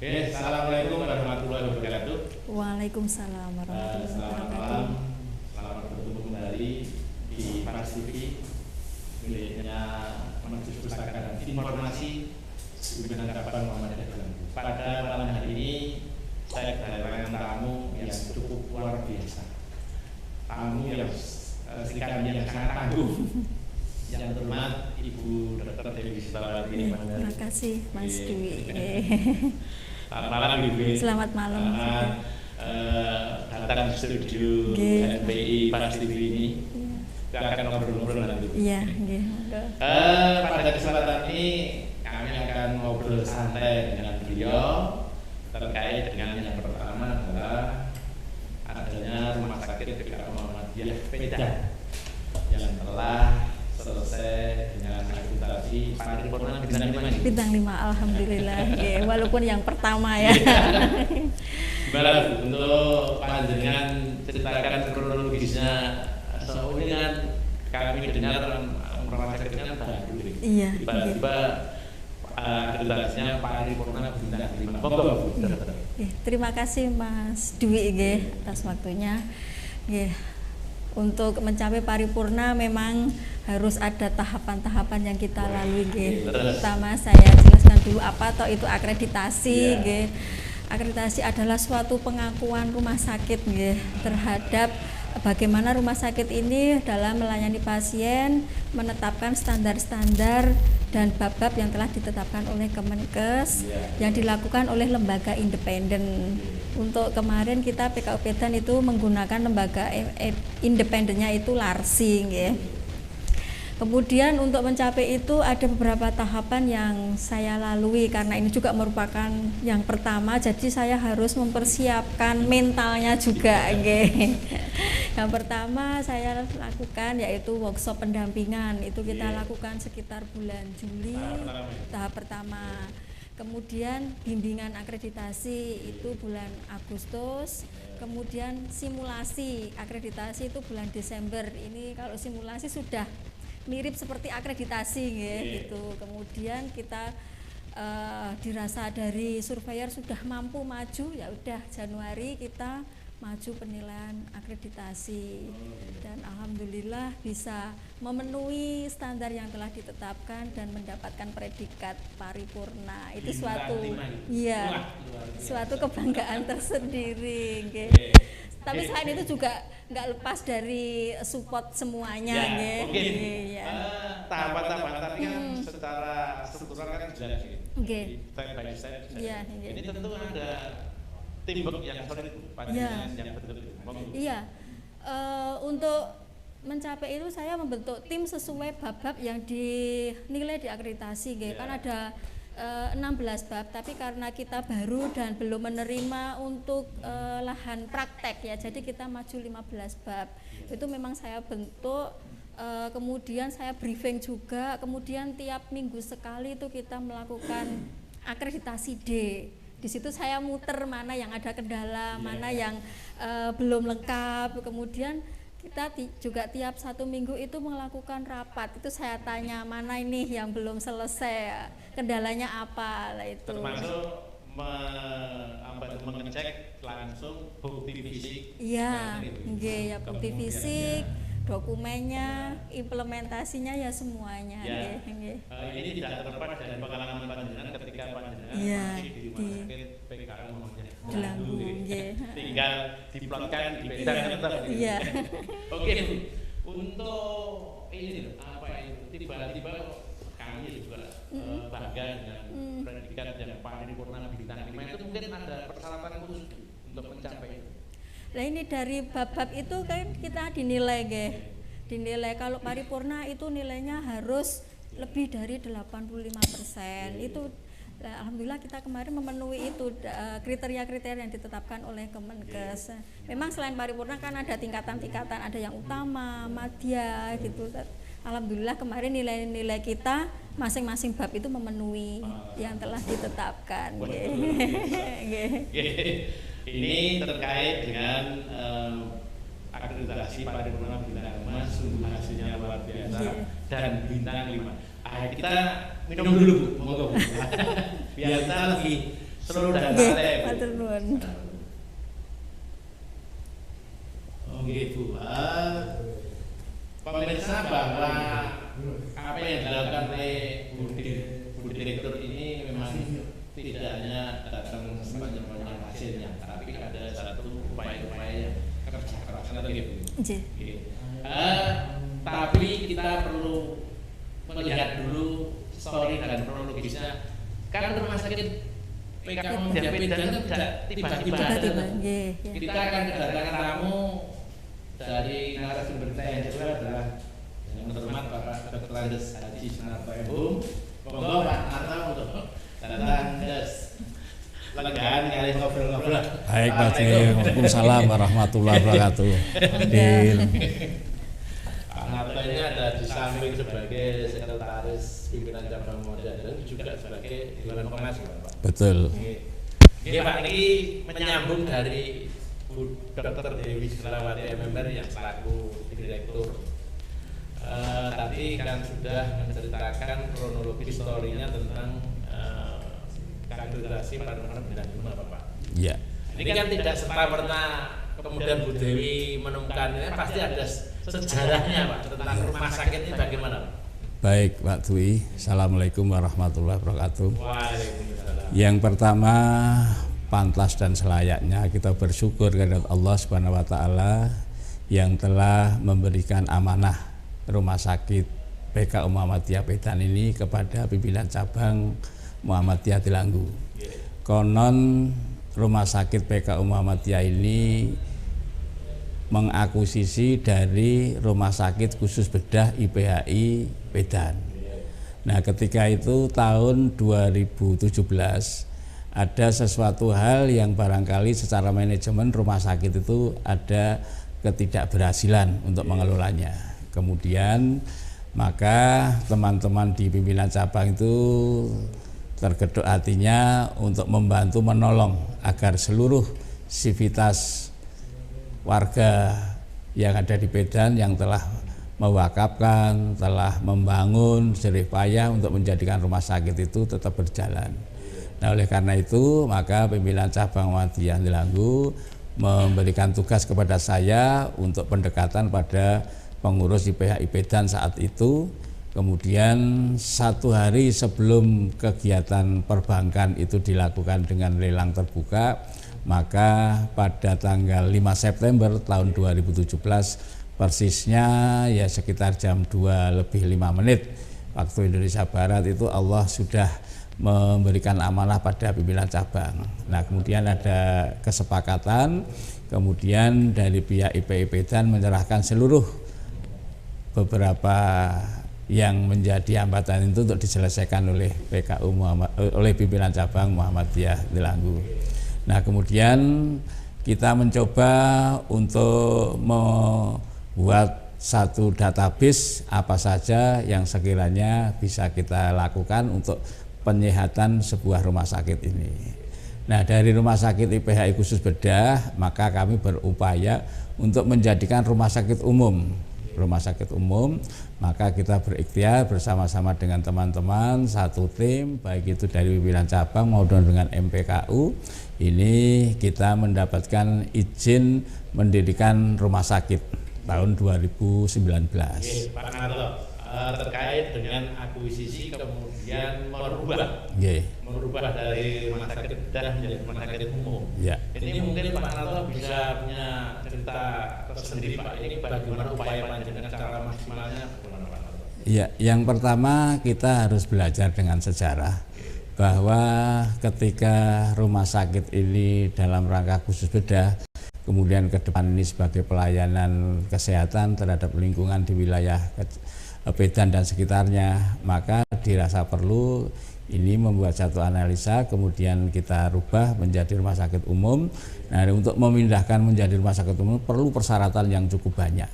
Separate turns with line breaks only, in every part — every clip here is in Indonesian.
Assalamualaikum warahmatullahi wabarakatuh.
Waalaikumsalam warahmatullahi
Selamat
wabarakatuh.
malam, selamat bertemu kembali di Paras TV miliknya Majelis Pustaka dan Informasi Pimpinan Kabupaten Muhammadiyah Dalam. Pada malam hari ini saya kedatangan tamu yang cukup luar biasa, tamu yang yang sangat tangguh, yang terhormat Ibu Dr. Dewi Sitawati.
Terima kasih Mas Dwi.
Selamat malam Ibu.
Selamat malam.
Datang di studio NPI Paras TV ini. Kita akan ngobrol-ngobrol nanti.
Iya,
pada kesempatan ini kami akan ngobrol santai dengan beliau terkait dengan yang pertama adalah adanya rumah sakit PKU Muhammadiyah Medan yang telah selesai dengan akreditasi paripurna bintang 5.
Bintang 5, alhamdulillah. Walaupun yang pertama ya.
Gimana Bu, untuk panjenengan ceritakan kronologisnya? Soalnya kan kami dengar rumah sakitnya baru.
Iya.
Tiba-tiba akreditasinya paripurna bintang 5. Monggo Bu.
Terima kasih Mas Dwi atas waktunya. Untuk mencapai paripurna memang harus ada tahapan-tahapan yang kita lalui. Pertama saya jelaskan dulu apa toh itu akreditasi. Akreditasi adalah suatu pengakuan rumah sakit terhadap bagaimana rumah sakit ini dalam melayani pasien, menetapkan standar-standar dan bab-bab yang telah ditetapkan oleh Kemenkes yang dilakukan oleh lembaga independen. Untuk kemarin kita PKU Medan itu menggunakan lembaga independennya itu LARSI. Kemudian untuk mencapai itu ada beberapa tahapan yang saya lalui karena ini juga merupakan yang pertama, jadi saya harus mempersiapkan mentalnya juga. Yang pertama saya lakukan yaitu workshop pendampingan, itu kita lakukan sekitar bulan Juli, tahap pertama. Kemudian bimbingan akreditasi itu bulan Agustus, kemudian simulasi akreditasi itu bulan Desember. Ini kalau simulasi sudah mirip seperti akreditasi gitu. Kemudian kita dirasa dari surveyor sudah mampu maju, ya udah Januari kita maju penilaian akreditasi dan alhamdulillah bisa memenuhi standar yang telah ditetapkan dan mendapatkan predikat paripurna. Itu suatu kebanggaan tersendiri. Tapi selain itu juga nggak lepas dari support semuanya.
Tahapan-tahapan tadi kan secara struktural kan jelas step by step. Ini tentu ada teamwork yang solid yang betul.
Untuk mencapai itu saya membentuk tim sesuai bab-bab yang dinilai di akreditasi. Kan ada 16 bab, tapi karena kita baru dan belum menerima untuk lahan praktek ya, jadi kita maju 15 bab. Itu memang saya bentuk, kemudian saya briefing juga, kemudian tiap minggu sekali itu kita melakukan akreditasi D. Di situ saya muter mana yang ada kendala, mana yang belum lengkap, kemudian kita juga tiap 1 minggu itu melakukan rapat, itu saya tanya mana ini yang belum selesai, kendalanya apa lah itu.
Termasuk mengecek langsung bukti fisik.
Iya, bukti fisik, dokumennya, implementasinya ya semuanya.
Ini tidak terlepas dari pengalaman panjenengan ketika panjenengan masih di rumah sakit PKU Muhammadiyah
Delanggu.
Tinggal diplotkan di Medan. Oke, untuk ini apa itu tiba-tiba kami juga bangga dengan predikat yang paripurna bintang 5 itu, mungkin ada persyaratan khusus untuk mencapai itu.
Nah ini dari bab-bab itu kan kita dinilai kalau paripurna itu nilainya harus lebih dari 85%. Itu alhamdulillah kita kemarin memenuhi itu kriteria-kriteria yang ditetapkan oleh Kemenkes. Memang selain paripurna kan ada tingkatan-tingkatan, ada yang utama, madya gitu. Alhamdulillah kemarin nilai-nilai kita masing-masing bab itu memenuhi yang telah ditetapkan.
Ini terkait dengan akreditasi paripurna bintang 5, sungguh hasilnya luar biasa dan bintang 5. Kita minum dulu Bu, monggo Bu. Biasa lebih seluruh dan
Nggih,
partai.
matur nuwun.
Oke Bu, pemirsa bahwa apa yang dilakukan oleh Bu Direktur ini memang tidak hanya datang sepanjang hasilnya, tapi ada satu upaya-upaya yang kerja keras nanti Bu. Tapi kita perlu melihat dulu story dan kronologisnya. Kan rumah sakit PKU Medan tidak tiba-tiba ada. Kita akan kedatangan tamu dari narasumber kita yang kedua adalah yang terhormat Bapak Dr. Andes Haji Sunarto M.Hum. Monggo Pak Narto untuk datang des legaan kali ngobrol-ngobrol.
Baik Pak Ji, waalaikumsalam warahmatullahi wabarakatuh.
Pak Narto ini ada di samping sebagai sekretaris pimpinan cabang Muhammadiyah dan juga sebagai Dewan Pengawas Pak.
Betul.
Oke Pak, ini menyambung dari Bu Dr. Dewi Selawati MMR yang selaku direktur. Tadi kan sudah menceritakan kronologi historinya tentang kaderisasi Parlemen Bidang Bapak.
Ya.
Ini kan tidak serta-merta kemudian Bu Dewi menemukannya, pasti ada sejarahnya Pak tentang rumah sakit ini bagaimana Pak?
Baik Pak Dwi, Assalamualaikum warahmatullahi wabarakatuh.
Waalaikumsalam.
Yang pertama, pantas dan selayaknya kita bersyukur kepada Allah Subhanahu wa taala yang telah memberikan amanah rumah sakit PKU Muhammadiyah Medan ini kepada pimpinan cabang Muhammadiyah Delanggu. Konon rumah sakit PKU Muhammadiyah ini mengakuisisi dari Rumah Sakit Khusus Bedah IPHI Medan. Nah, ketika itu tahun 2017 ada sesuatu hal yang barangkali secara manajemen rumah sakit itu ada ketidakberhasilan untuk mengelolanya. Kemudian maka teman-teman di pimpinan cabang itu tergedok hatinya untuk membantu menolong agar seluruh sivitas warga yang ada di Medan yang telah mewakafkan, telah membangun jerih payah untuk menjadikan rumah sakit itu tetap berjalan. Nah, oleh karena itu maka pimpinan cabang Muhammadiyah Delanggu memberikan tugas kepada saya untuk pendekatan pada pengurus IPHI Medan saat itu. Kemudian satu hari sebelum kegiatan perbankan itu dilakukan dengan lelang terbuka, maka pada tanggal 5 September tahun 2017 persisnya ya sekitar jam 2:05 waktu Indonesia Barat itu Allah sudah memberikan amanah pada pimpinan cabang. Nah, kemudian ada kesepakatan, kemudian dari pihak IPHI Medan menyerahkan seluruh beberapa yang menjadi hambatan itu untuk diselesaikan oleh PKU oleh pimpinan cabang Muhammadiyah Delanggu. Nah, kemudian kita mencoba untuk membuat satu database apa saja yang sekiranya bisa kita lakukan untuk penyehatan sebuah rumah sakit ini. Nah, dari rumah sakit IPHI Khusus Bedah, maka kami berupaya untuk menjadikan rumah sakit umum. Rumah sakit umum, maka kita berikhtiar bersama-sama dengan teman-teman satu tim, baik itu dari pimpinan cabang maupun dengan MPKU. Ini kita mendapatkan izin mendirikan rumah sakit tahun 2019.
Pak Narto, terkait dengan akuisisi kemudian merubah dari rumah sakit bedah menjadi rumah sakit umum.
Ya.
Ini mungkin Pak Narto bisa punya cerita tersendiri Pak. Ini bagaimana upaya panjenengan secara maksimalnya bagaimana Pak Narto?
Ya, yang pertama kita harus belajar dengan sejarah bahwa ketika rumah sakit ini dalam rangka khusus bedah, kemudian ke depan ini sebagai pelayanan kesehatan terhadap lingkungan di wilayah Medan dan sekitarnya, maka dirasa perlu ini membuat satu analisa, kemudian kita rubah menjadi rumah sakit umum. Nah, untuk memindahkan menjadi rumah sakit umum perlu persyaratan yang cukup banyak.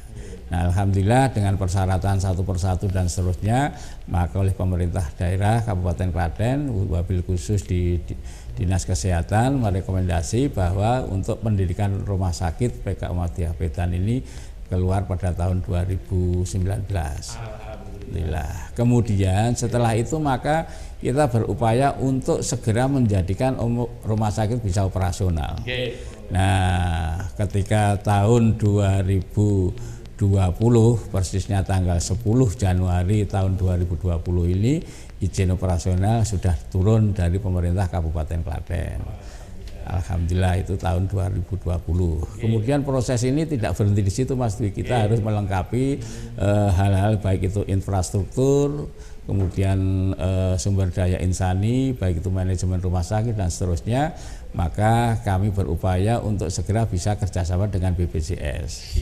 Nah, alhamdulillah dengan persyaratan satu persatu dan seterusnya, maka oleh pemerintah daerah Kabupaten Klaten, wabil khusus di Dinas Kesehatan merekomendasi bahwa untuk pendirikan rumah sakit PKU Muhammadiyah Medan ini keluar pada tahun 2019. Alhamdulillah. Kemudian setelah itu maka kita berupaya untuk segera menjadikan rumah sakit bisa operasional. Nah, ketika tahun 2020 persisnya tanggal 10 Januari tahun 2020 ini izin operasional sudah turun dari pemerintah Kabupaten Klaten. Alhamdulillah itu tahun 2020. Kemudian proses ini tidak berhenti di situ, Mas Dwi. Kita harus melengkapi hal-hal baik itu infrastruktur, kemudian sumber daya insani, baik itu manajemen rumah sakit dan seterusnya. Maka kami berupaya untuk segera bisa kerjasama dengan BPJS.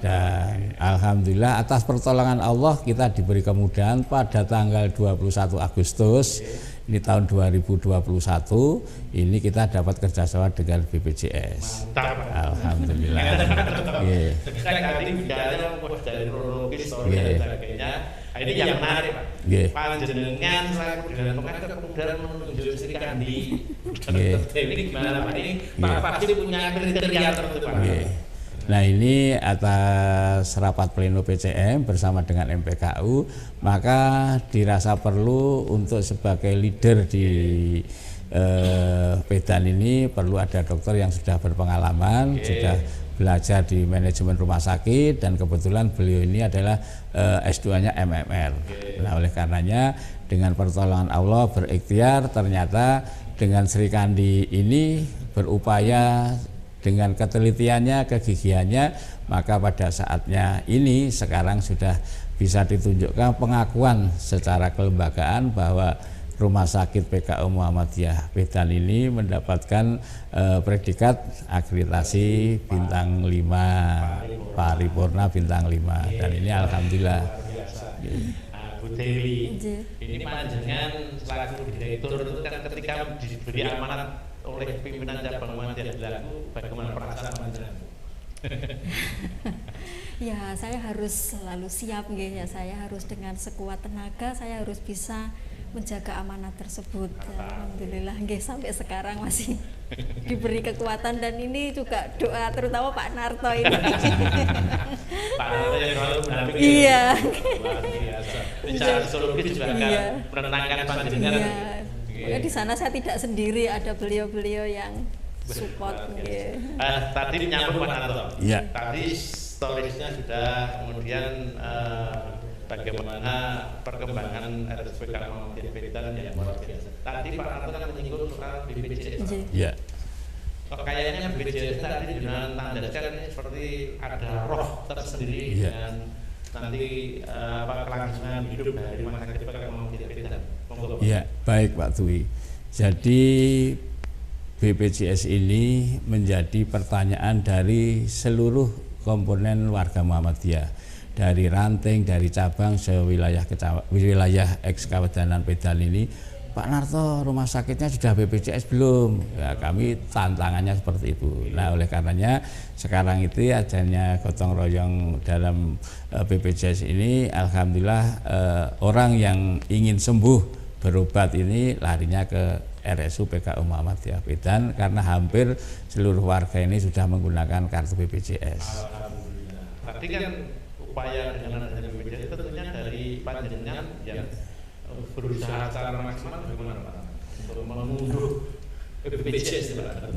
Dan alhamdulillah atas pertolongan Allah kita diberi kemudahan pada tanggal 21 Agustus ini tahun 2021 ini kita dapat kerjasama dengan BPJS. Alhamdulillah.
Ini yang menarik, Pak. Panjenengan selaku dengan pengajar kemudian menunjuk Sri Kandi. Ini gimana, Pak? Ini Pak pasti punya kriteria tertentu, Pak.
Nah, ini atas rapat pleno PCM bersama dengan MPKU, maka dirasa perlu untuk sebagai leader di Pedan ini perlu ada dokter yang sudah berpengalaman, sudah belajar di manajemen rumah sakit, dan kebetulan beliau ini adalah S2-nya MMR. Nah, oleh karenanya dengan pertolongan Allah berikhtiar, ternyata dengan Sri Kandi ini berupaya dengan ketelitiannya, kegigihannya, maka pada saatnya ini sekarang sudah bisa ditunjukkan pengakuan secara kelembagaan bahwa Rumah Sakit PKU Muhammadiyah Pedan ini mendapatkan predikat akreditasi bintang 5, paripurna bintang 5, dan ini alhamdulillah.
Bu Dewi, ini panjenengan selaku direktur itu kan ketika diberi amanat oleh pimpinan cabang Muhammadiyah Belaku, bagaimana perasaan panjenengan?
Ya, saya harus selalu siap, ya. Saya harus dengan sekuat tenaga, saya harus bisa menjaga amanat tersebut. Alhamdulillah, sampai sekarang masih diberi kekuatan, dan ini juga doa terutama Pak Narto ini.
Pak Narto yang selalu mendampingi.
Iya.
Luar biasa. Secara psikologis juga akan menenangkan panjenengan.
Iya. Di sana saya tidak sendiri, ada beliau-beliau yang support.
Tadi nyambung Pak Narto.
Iya.
Tadi storage-nya sudah, kemudian bagaimana perkembangan RSUPK Muhammadiyah Pedan yang luar biasa. Tadi Pak Narto kan menyinggung soal BPJS.
Iya.
Kayaknya BPJS tadi dengan tandaskan ini seperti ada roh tersendiri dengan nanti kelangsungan hidup dari rumah sakit PKK Muhammadiyah Pedan.
Ya, baik Pak Dwi. Jadi BPJS ini menjadi pertanyaan dari seluruh komponen warga Muhammadiyah, dari ranting, dari cabang sewilayah wilayah eks Kawedanan Pedan ini. Pak Narto, rumah sakitnya sudah BPJS belum? Ya, kami tantangannya seperti itu. Nah, oleh karenanya sekarang itu adanya gotong royong dalam BPJS ini, alhamdulillah orang yang ingin sembuh berobat ini larinya ke RSU PKU Muhammadiyah Pedan karena hampir seluruh warga ini sudah menggunakan kartu BPJS.
Alhamdulillah. Tadi kan upaya dengan adanya BPJS tentunya dari panjenengan yang berusaha secara maksimal bagaimana Pak untuk mengunduh BPJS Pak?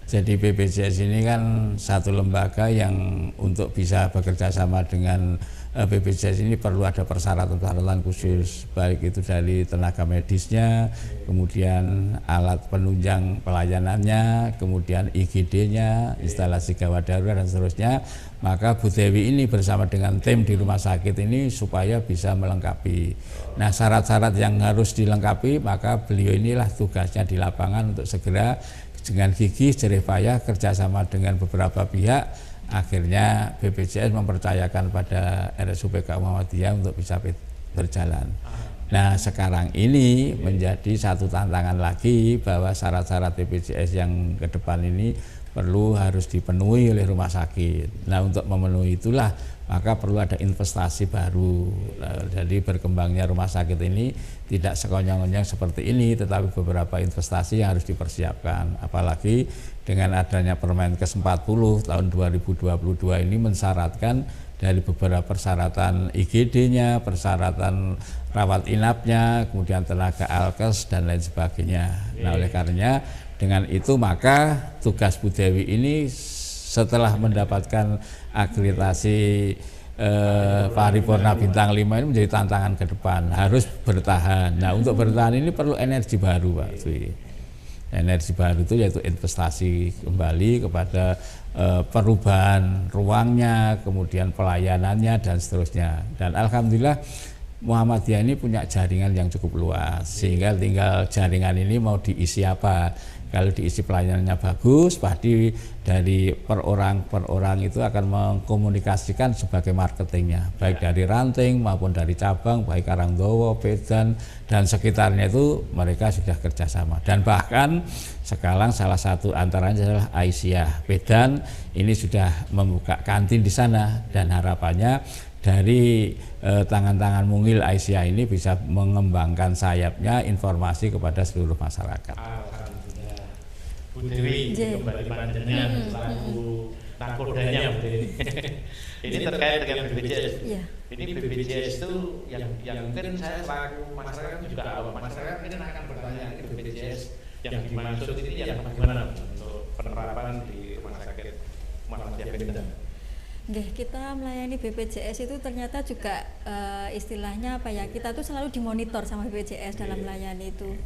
Jadi BPJS ini kan satu lembaga yang untuk bisa bekerja sama dengan BPJS ini perlu ada persyaratan-persyaratan khusus, baik itu dari tenaga medisnya, kemudian alat penunjang pelayanannya, kemudian IGD-nya, instalasi gawat darurat dan seterusnya. Maka Bu Dewi ini bersama dengan tim di rumah sakit ini supaya bisa melengkapi. Nah, syarat-syarat yang harus dilengkapi, maka beliau inilah tugasnya di lapangan untuk segera dengan gigih jerih payah kerjasama dengan beberapa pihak. Akhirnya BPJS mempercayakan pada RSUPK Muhammadiyah untuk bisa berjalan. Nah, sekarang ini menjadi satu tantangan lagi bahwa syarat-syarat BPJS yang ke depan ini harus dipenuhi oleh rumah sakit. Nah, untuk memenuhi itulah maka perlu ada investasi baru. Nah, jadi berkembangnya rumah sakit ini tidak sekonyong-konyong seperti ini, tetapi beberapa investasi yang harus dipersiapkan. Apalagi dengan adanya Permenkes 40 tahun 2022 ini mensyaratkan dari beberapa persyaratan IGD-nya, persyaratan rawat inapnya, kemudian tenaga alkes dan lain sebagainya. Nah, oleh karenanya dengan itu maka tugas Bu Dewi ini setelah mendapatkan akreditasi paripurna bintang 5 ini menjadi tantangan ke depan, harus bertahan. Nah, untuk bertahan ini perlu energi baru, Pak Dwi. Energi baru itu yaitu investasi kembali kepada perubahan ruangnya, kemudian pelayanannya dan seterusnya. Dan alhamdulillah Muhammadiyah ini punya jaringan yang cukup luas, sehingga tinggal jaringan ini mau diisi apa. Kalau diisi pelayanannya bagus, pasti dari per orang itu akan mengkomunikasikan sebagai marketingnya, baik dari ranting maupun dari cabang, baik Karangdowo, Pedan dan sekitarnya itu mereka sudah kerjasama. Dan bahkan sekarang salah satu antaranya adalah Aisyah Pedan ini sudah membuka kantin di sana, dan harapannya dari tangan-tangan mungil Aisyah ini bisa mengembangkan sayapnya informasi kepada seluruh masyarakat.
Bu Dewi, kembali panjenengan selaku nakodanya Bu Dewi. Ini terkait dengan BPJS.
Iya.
Ini BPJS itu yang mungkin saya selaku masyarakat juga awam. Masyarakat mungkin akan bertanya, ini BPJS yang dimaksud ini yang bagaimana untuk penerapan di rumah sakit Muhammadiyah Pedan?
Kita melayani BPJS itu ternyata juga istilahnya apa ya, kita tuh selalu dimonitor sama BPJS dalam melayani itu.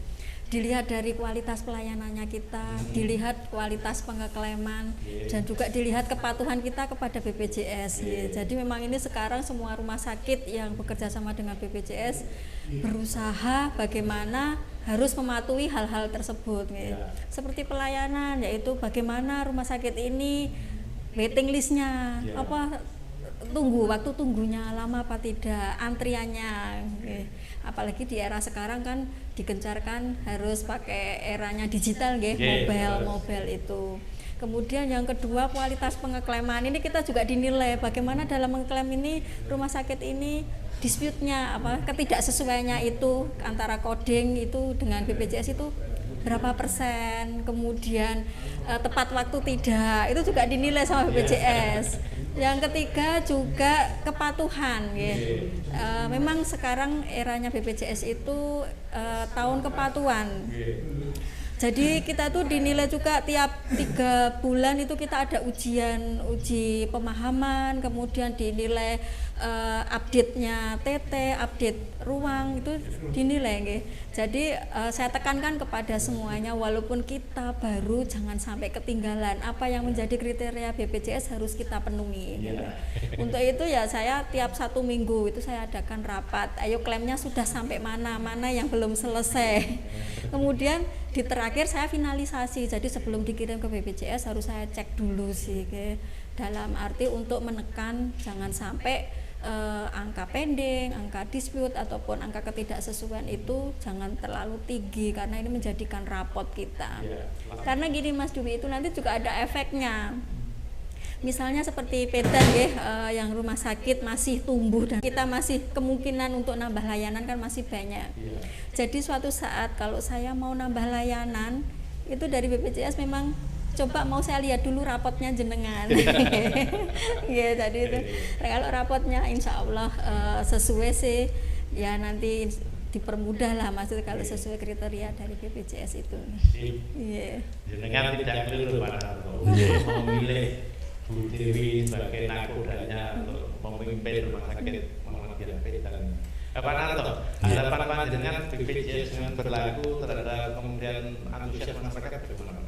Dilihat dari kualitas pelayanannya kita, dilihat kualitas pengeklaiman, dan juga dilihat kepatuhan kita kepada BPJS. Jadi memang ini sekarang semua rumah sakit yang bekerja sama dengan BPJS berusaha bagaimana harus mematuhi hal-hal tersebut. Seperti pelayanan, yaitu bagaimana rumah sakit ini waiting listnya, waktu tunggunya lama apa tidak, antriannya. Apalagi di era sekarang kan digencarkan harus pakai eranya digital, mobile itu. Kemudian yang kedua, kualitas pengeklaiman ini kita juga dinilai bagaimana dalam mengklaim ini rumah sakit ini dispute-nya, ketidaksesuaiannya itu antara coding itu dengan BPJS itu berapa persen, kemudian tepat waktu tidak, itu juga dinilai sama BPJS. Yang ketiga juga kepatuhan, memang sekarang eranya BPJS itu tahun kepatuhan. Jadi kita tuh dinilai juga tiap 3 bulan itu kita ada uji pemahaman, kemudian dinilai update-nya TT, update ruang itu dinilai. Jadi saya tekankan kepada semuanya, walaupun kita baru jangan sampai ketinggalan, apa yang menjadi kriteria BPJS harus kita penuhi. Untuk itu ya saya tiap 1 minggu itu saya adakan rapat, ayo klaimnya sudah sampai mana yang belum selesai. Kemudian di terakhir saya finalisasi, jadi sebelum dikirim ke BPJS harus saya cek dulu sih, dalam arti untuk menekan jangan sampai angka pending, angka dispute ataupun angka ketidaksesuaian itu jangan terlalu tinggi, karena ini menjadikan rapot kita. Karena gini Mas Dwi, itu nanti juga ada efeknya. Misalnya seperti Pedan yang rumah sakit masih tumbuh dan kita masih kemungkinan untuk nambah layanan kan masih banyak. Jadi suatu saat kalau saya mau nambah layanan itu dari BPJS memang coba mau saya lihat dulu rapotnya jenengan. Jadi itu kalau rapotnya insya Allah sesuai sih ya nanti dipermudah lah, maksudnya kalau sesuai kriteria dari BPJS itu.
Jenengan tidak keliru Pak Narto memilih Bu Dewi sebagai nakodanya untuk memimpin rumah sakit Muhammadiyah Pedan. Pak Narto, harapan panjenengan BPJS dengan berlaku terhadap kemudian antusias masyarakat bagaimana?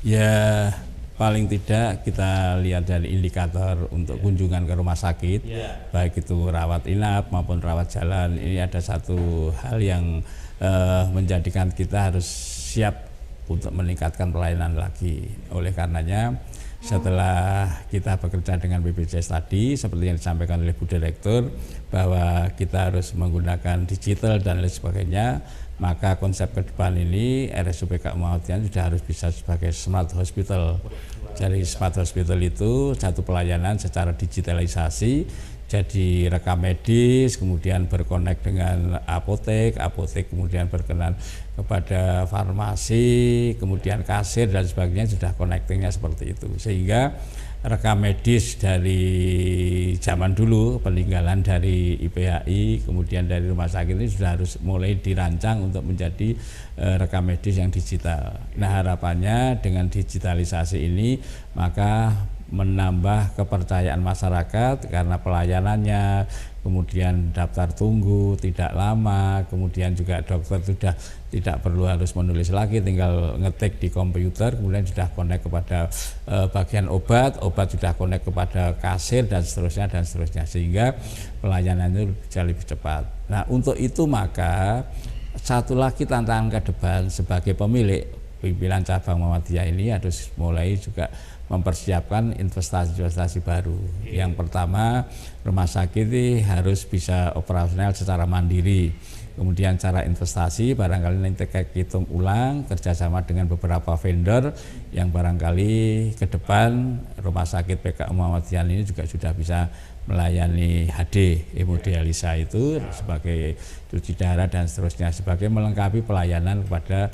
Ya paling tidak kita lihat dari indikator untuk kunjungan ke rumah sakit, baik itu rawat inap maupun rawat jalan, ini ada satu hal yang menjadikan kita harus siap untuk meningkatkan pelayanan lagi. Oleh karenanya setelah kita bekerja dengan BPJS tadi, seperti yang disampaikan oleh Bu Direktur, bahwa kita harus menggunakan digital dan lain sebagainya, maka konsep ke depan ini RSUPK Muhammadiyah sudah harus bisa sebagai smart hospital. Jadi smart hospital itu satu pelayanan secara digitalisasi, jadi rekam medis, kemudian berkonek dengan apotek kemudian berkenan kepada farmasi, kemudian kasir dan sebagainya, sudah connectingnya seperti itu, sehingga rekam medis dari zaman dulu, peninggalan dari IPHI, kemudian dari rumah sakit ini sudah harus mulai dirancang untuk menjadi rekam medis yang digital. Nah, harapannya dengan digitalisasi ini maka menambah kepercayaan masyarakat karena pelayanannya, kemudian daftar tunggu tidak lama, kemudian juga dokter sudah tidak perlu harus menulis lagi, tinggal ngetik di komputer, kemudian sudah connect kepada bagian obat sudah connect kepada kasir dan seterusnya, sehingga pelayanan itu bisa lebih cepat. Nah, untuk itu maka satu lagi tantangan ke depan sebagai pemilik, pimpinan cabang Muhammadiyah ini harus mulai juga mempersiapkan investasi baru. Yang pertama, rumah sakit ini harus bisa operasional secara mandiri. Kemudian cara investasi barangkali nanti kita hitung ulang kerjasama dengan beberapa vendor yang barangkali ke depan rumah sakit PKU Muhammadiyah ini juga sudah bisa melayani HD, hemodialisa itu sebagai cuci darah dan seterusnya, sebagai melengkapi pelayanan kepada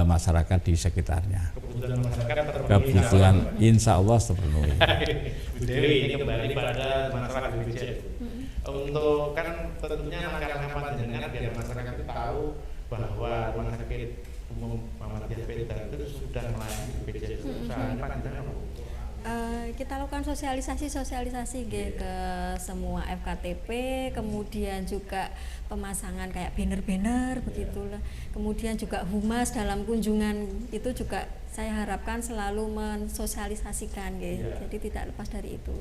masyarakat di sekitarnya.
Kebutuhan masyarakat terpenuhi.
Kebutuhan insya Allah terpenuhi.
Bu Dewi, ini kembali pada masyarakat BPJS. Untuk kan tentunya langkah-langkah panjenengan biar masyarakat itu tahu bahwa rumah sakit umum Muhammadiyah Pedan itu sudah melayani BPJS. Usahanya panjenengan
kita lakukan sosialisasi ke semua FKTP, kemudian juga pemasangan kayak banner-banner begitulah. Kemudian juga humas dalam kunjungan itu juga saya harapkan selalu mensosialisasikan gitu. Jadi tidak lepas dari itu.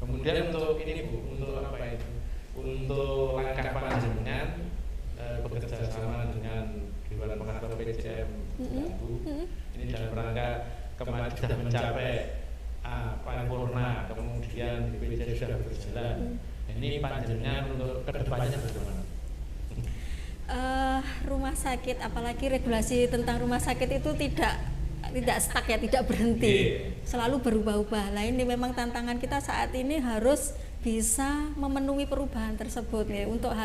Kemudian untuk ini Bu, untuk apa itu? Untuk langkah panjenengan bekerja sama dengan Dewan Pengatur PJM ini dalam rangka kemarin sudah mencapai paripurna, kemudian BPJS sudah berjalan. Ini panjenengan untuk kedepannya bagaimana?
Rumah sakit, apalagi regulasi tentang rumah sakit itu tidak stuck ya, tidak berhenti, selalu berubah-ubah. Nah, ini memang tantangan kita saat ini harus bisa memenuhi perubahan tersebut ya. Untuk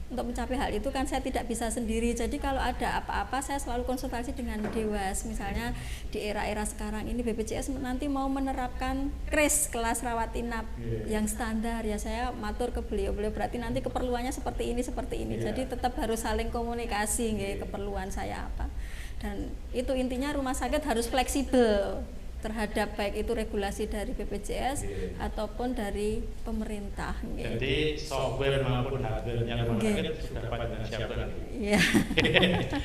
mencapai hal itu kan saya tidak bisa sendiri. Jadi kalau ada apa-apa saya selalu konsultasi dengan Dewas. Misalnya di era-era sekarang ini BPJS nanti mau menerapkan KRIS, kelas rawat inap yang standar ya, saya matur ke beliau berarti nanti keperluannya seperti ini. Jadi tetap harus saling komunikasi keperluan saya apa. Dan itu intinya rumah sakit harus fleksibel terhadap baik itu regulasi dari BPJS ataupun dari pemerintah.
Jadi software maupun hardware-nya rumah sakit sudah panjenengan siapkan.
Iya.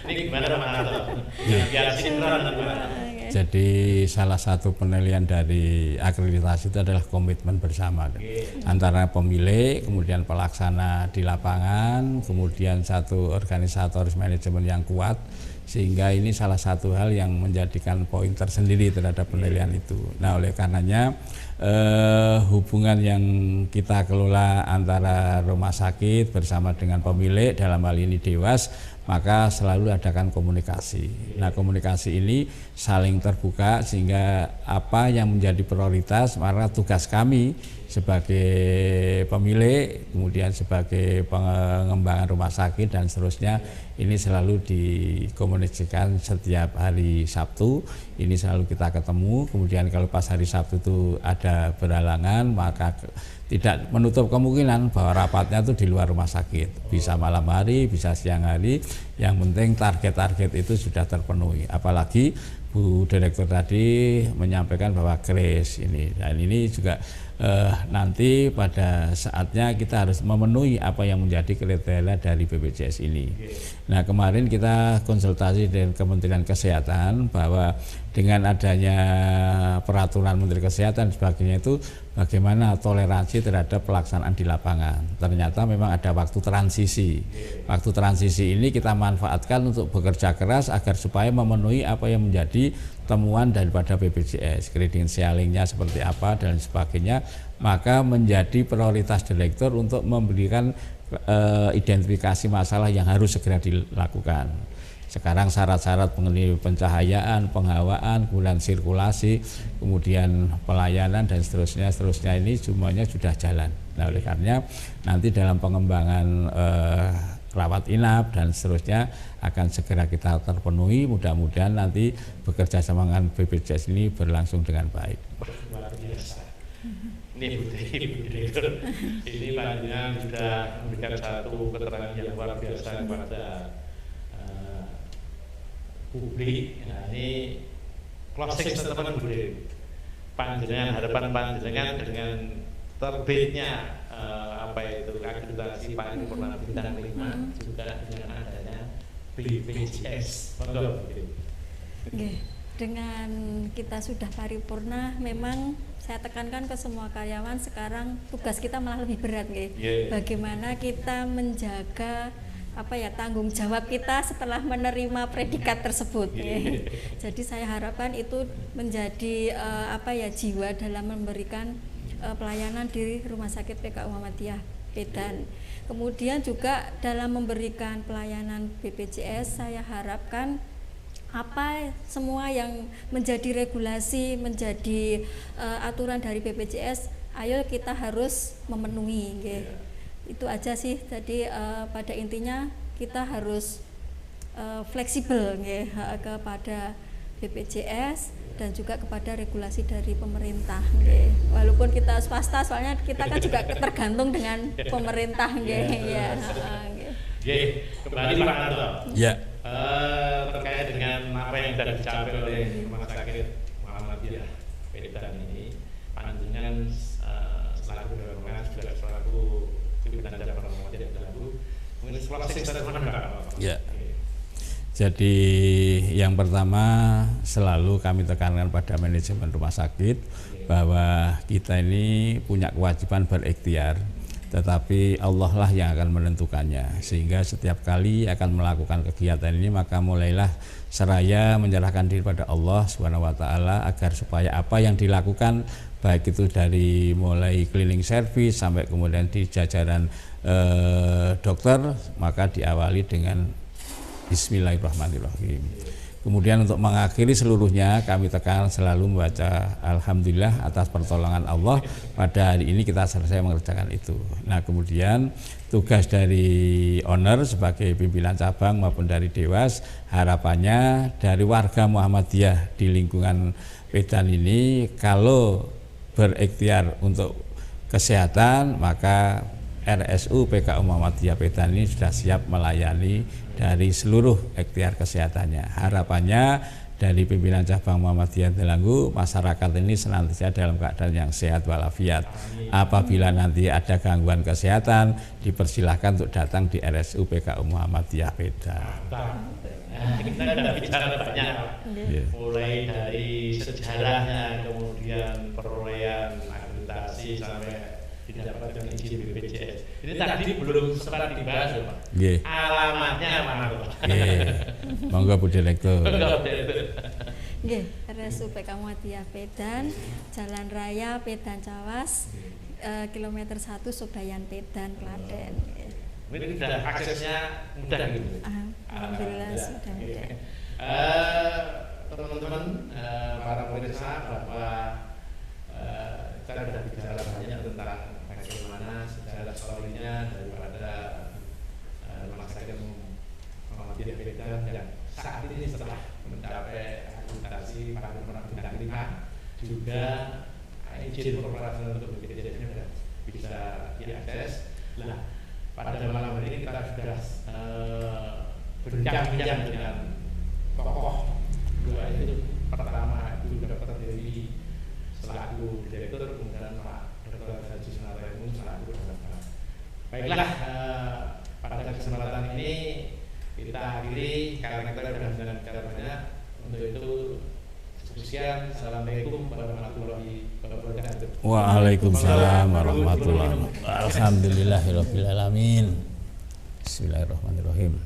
Ini gimana Mas Anto? Biar sinkron gimana?
Jadi salah satu penilaian dari akreditasi itu adalah komitmen bersama antara pemilik, kemudian pelaksana di lapangan, kemudian satu organisatoris manajemen yang kuat, sehingga ini salah satu hal yang menjadikan poin tersendiri terhadap penilaian itu. Nah, oleh karenanya hubungan yang kita kelola antara rumah sakit bersama dengan pemilik, dalam hal ini Dewas, maka selalu adakan komunikasi. Nah, komunikasi ini saling terbuka sehingga apa yang menjadi prioritas, maka tugas kami sebagai pemilik, kemudian sebagai pengembangan rumah sakit dan seterusnya, ini selalu dikomunikasikan setiap hari Sabtu. Ini selalu kita ketemu. Kemudian kalau pas hari Sabtu itu ada berhalangan, maka tidak menutup kemungkinan bahwa rapatnya itu di luar rumah sakit, bisa malam hari, bisa siang hari. Yang penting target-target itu sudah terpenuhi. Apalagi Bu Direktur tadi menyampaikan bahwa KRIS ini, dan ini juga nanti pada saatnya kita harus memenuhi apa yang menjadi kriteria dari BPJS ini. Nah, kemarin kita konsultasi dengan Kementerian Kesehatan bahwa dengan adanya peraturan Menteri Kesehatan dan sebagainya itu bagaimana toleransi terhadap pelaksanaan di lapangan. Ternyata memang ada waktu transisi. Waktu transisi ini kita manfaatkan untuk bekerja keras agar supaya memenuhi apa yang menjadi temuan daripada BPJS, credentialingnya seperti apa dan sebagainya, maka menjadi prioritas direktur untuk memberikan identifikasi masalah yang harus segera dilakukan. Sekarang syarat-syarat mengenai pencahayaan, penghawaan, kemudian sirkulasi, kemudian pelayanan dan seterusnya ini semuanya sudah jalan. Nah, oleh karenanya nanti dalam pengembangan rawat inap dan seterusnya akan segera kita terpenuhi. Mudah-mudahan nanti bekerja sama dengan BPJS ini berlangsung dengan baik.
Luar biasa. Ini Bu Direktur, ini panjenengan sudah memberikan satu keterangan yang luar biasa kepada publik. Nah, ini closing statement Bu Direktur. Panjenengan, harapan panjenengan dengan terbitnya akreditasi paripurna bintang 5 juga dengan adanya BPJS.
Okay. Dengan kita sudah paripurna, memang saya tekankan ke semua karyawan sekarang tugas kita malah lebih berat, bagaimana kita menjaga tanggung jawab kita setelah menerima predikat tersebut. Jadi saya harapkan itu menjadi jiwa dalam memberikan pelayanan di Rumah Sakit PKU Muhammadiyah Medan. Kemudian juga dalam memberikan pelayanan BPJS, saya harapkan semua yang menjadi regulasi, menjadi aturan dari BPJS, ayo kita harus memenuhi. Itu aja sih. Jadi pada intinya kita harus fleksibel kepada BPJS dan juga kepada regulasi dari pemerintah. Walaupun kita swasta, soalnya kita kan juga tergantung dengan pemerintah.
Kembali Pak Narto.
Ya.
Terkait dengan apa yang sudah dicapai oleh Rumah Sakit Muhammadiyah Medan ini, panjenengan selaku Dewan Pengarah juga selaku pimpinan cabang Muhammadiyah Medan, mungkin closing statement Pak.
Ya. Jadi yang pertama selalu kami tekankan pada manajemen rumah sakit bahwa kita ini punya kewajiban berikhtiar, tetapi Allah lah yang akan menentukannya. Sehingga setiap kali akan melakukan kegiatan ini maka mulailah seraya menyerahkan diri pada Allah Subhanahu wa taala agar supaya apa yang dilakukan baik itu dari mulai cleaning service sampai kemudian di jajaran dokter maka diawali dengan Bismillahirrahmanirrahim. Kemudian untuk mengakhiri seluruhnya kami tekan selalu membaca Alhamdulillah atas pertolongan Allah, pada hari ini kita selesai mengerjakan itu. Nah kemudian tugas dari owner sebagai pimpinan cabang maupun dari Dewas, harapannya dari warga Muhammadiyah di lingkungan Medan ini kalau berikhtiar untuk kesehatan maka RSU PKU Muhammadiyah Medan ini sudah siap melayani dari seluruh ikhtiar kesehatannya. Harapannya dari pimpinan cabang Muhammadiyah Delanggu, masyarakat ini senantiasa dalam keadaan yang sehat walafiat. Apabila nanti ada gangguan kesehatan, dipersilahkan untuk datang di RSU PKU Muhammadiyah Medan.
Kita sudah bicara banyak, mulai dari sejarahnya, kemudian perolehan akreditasi sampai didapatkan izin BPJS. Ini tadi belum sempat dibahas, Pak. Alamatnya mana, Pak?
Monggo Bu Direktur.
RSU PKU Muhammadiyah Medan, Jalan Raya Medan Cawas, kilometer 1 Sobayan Medan, Klaten.
Ini sudah aksesnya mudah gitu.
Alhamdulillah sudah mudah.
Teman-teman, para pemirsa, bahwa kita sudah bicara banyak tentang bagaimana sejarah historinya daripada Rumah Sakit Muhammadiyah Medan yang saat ini setelah mencapai akreditasi paripurna bintang 5 juga izin operasional untuk BPJS-nya sudah bisa diakses. Nah, pada malam hari ini kita sudah berbincang-bincang dengan tokoh dua itu. Pertama itu Dr. Dewi selaku direktur, kemudian Pak Dr. Haji Sunaraimu selaku direktur. Baiklah, pada kesempatan ini kita akhiri karena kita sudah bicara banyak. Untuk itu sekian. Assalamualaikum warahmatullahi wabarakatuh.
Waalaikumsalam warahmatullahi wabarakatuh. Alhamdulillahirabbil alamin. Bismillahirrahmanirrahim.